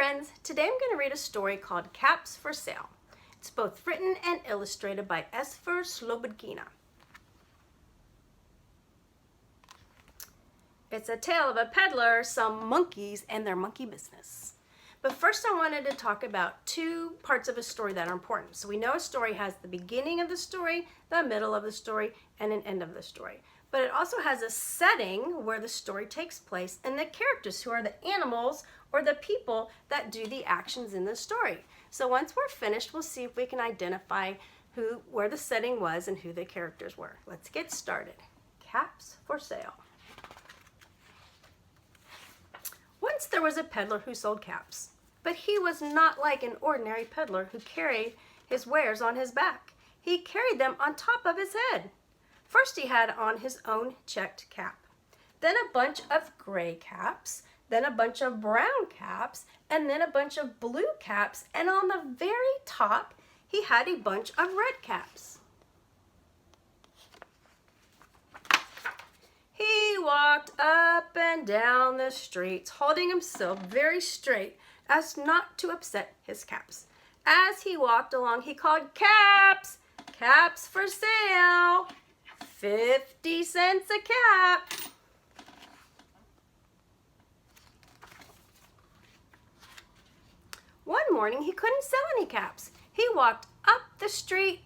friends, today I'm going to read a story called Caps for Sale. It's both written and illustrated by Esfer Slobodkina. It's a tale of a peddler, some monkeys, and their monkey business. But first I wanted to talk about two parts of a story that are important. So we know a story has the beginning of the story, the middle of the story, and an end of the story. But it also has a setting where the story takes place and the characters who are the animals or the people that do the actions in the story. So once we're finished, we'll see if we can identify where the setting was and who the characters were. Let's get started. Caps for sale. Once there was a peddler who sold caps, but he was not like an ordinary peddler who carried his wares on his back. He carried them on top of his head. First he had on his own checked cap, then a bunch of gray caps, then a bunch of brown caps, and then a bunch of blue caps, and on the very top he had a bunch of red caps. He walked up and down the streets, holding himself very straight as not to upset his caps. As he walked along, he called, "Caps! Caps for sale! 50 cents a cap!" One morning, he couldn't sell any caps. He walked up the street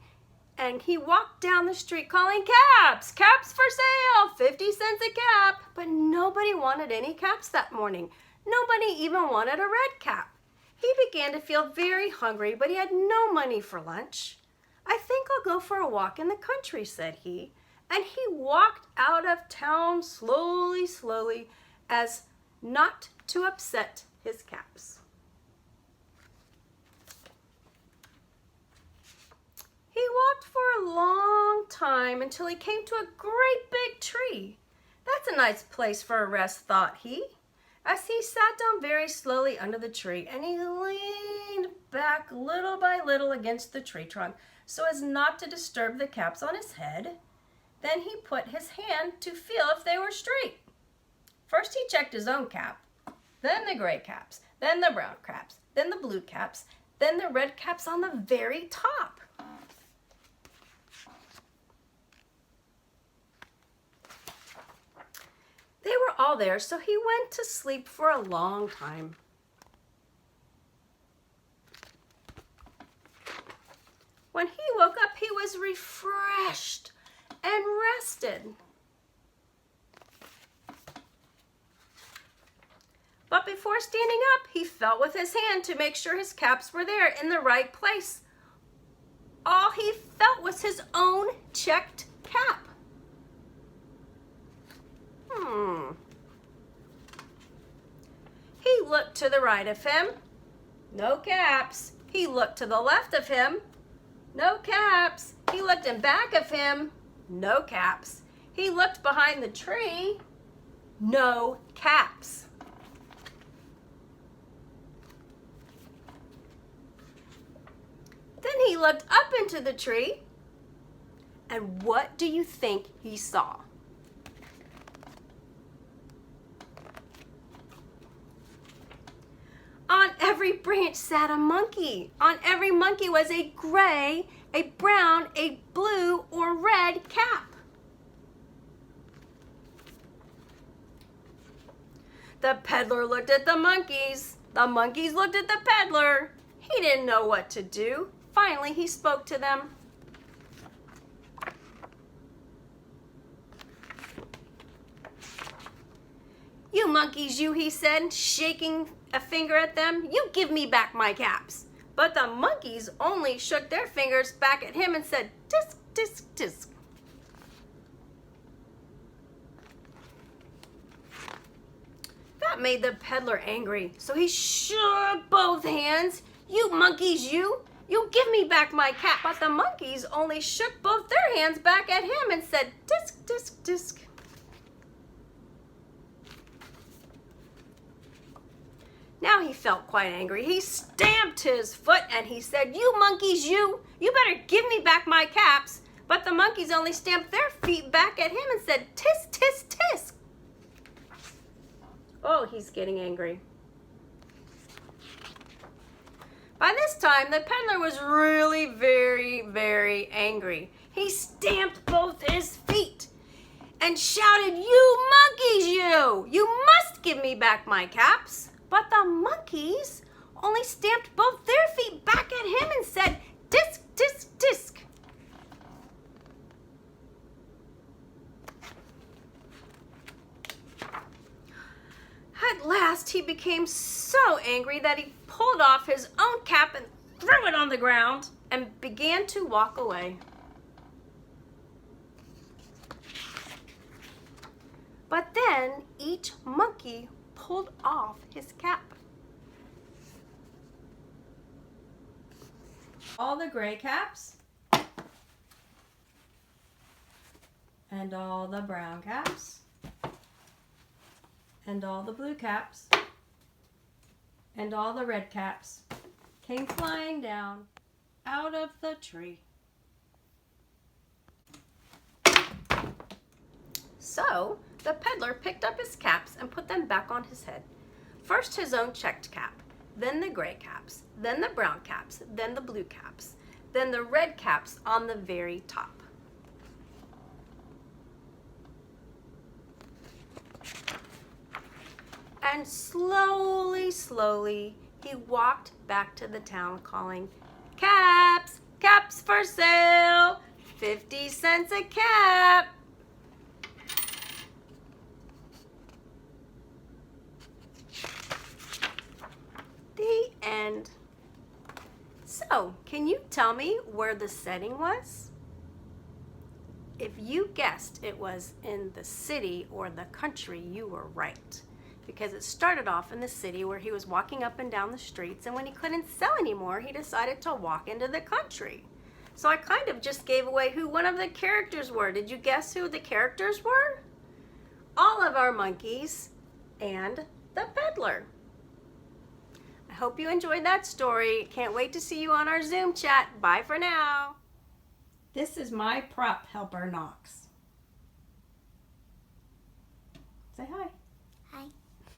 and he walked down the street calling, "Caps! Caps for sale! 50 cents a cap!" But nobody wanted any caps that morning. Nobody even wanted a red cap. He began to feel very hungry, but he had no money for lunch. "I think I'll go for a walk in the country," said he. And he walked out of town slowly, as not to upset his caps. He walked for a long time until he came to a great big tree. "That's a nice place for a rest," thought he, as he sat down very slowly under the tree, and he leaned back little by little against the tree trunk so as not to disturb the caps on his head. Then he put his hand to feel if they were straight. First he checked his own cap, then the gray caps, then the brown caps, then the blue caps, then the red caps on the very top. They were all there, so he went to sleep for a long time. When he woke up, he was refreshed and rested. But before standing up, he felt with his hand to make sure his caps were there in the right place. All he felt was his own checked cap. He looked to the right of him, no caps. He looked to the left of him, no caps. He looked in back of him, no caps. He looked behind the tree, no caps. Then he looked up into the tree, and what do you think he saw? On every branch sat a monkey. On every monkey was a gray, a brown, a blue, or red cap. The peddler looked at the monkeys. The monkeys looked at the peddler. He didn't know what to do. Finally, he spoke to them. "You monkeys, you," he said, shaking a finger at them, "you give me back my caps." But the monkeys only shook their fingers back at him and said, "Tisk, tisk, tisk." That made the peddler angry, so he shook both hands. "You monkeys, you give me back my cap." But the monkeys only shook both their hands back at him and said, "Tisk, tisk, tisk." Now he felt quite angry. He stamped his foot and he said, "You monkeys, you better give me back my caps." But the monkeys only stamped their feet back at him and said, "Tisk, tisk, tisk." Oh, he's getting angry. By this time, the peddler was really very, very angry. He stamped both his feet and shouted, "You monkeys, you! You must give me back my caps!" But the monkeys only stamped both their feet back at him and said, "Disc, disc, disc." At last, he became so angry that he pulled off his own cap and threw it on the ground and began to walk away. But then each monkey pulled off his cap. All the gray caps and all the brown caps and all the blue caps and all the red caps came flying down out of the tree. So the peddler picked up his caps and put them back on his head. First his own checked cap, then the gray caps, then the brown caps, then the blue caps, then the red caps on the very top. And slowly, slowly, he walked back to the town calling, "Caps, caps for sale, 50 cents a cap." The end. So, can you tell me where the setting was? If you guessed it was in the city or the country, you were right. Because it started off in the city where he was walking up and down the streets, and when he couldn't sell anymore, he decided to walk into the country. So I kind of just gave away who one of the characters were. Did you guess who the characters were? All of our monkeys and the peddler. I hope you enjoyed that story. Can't wait to see you on our Zoom chat. Bye for now. This is my prop helper, Knox. Say hi.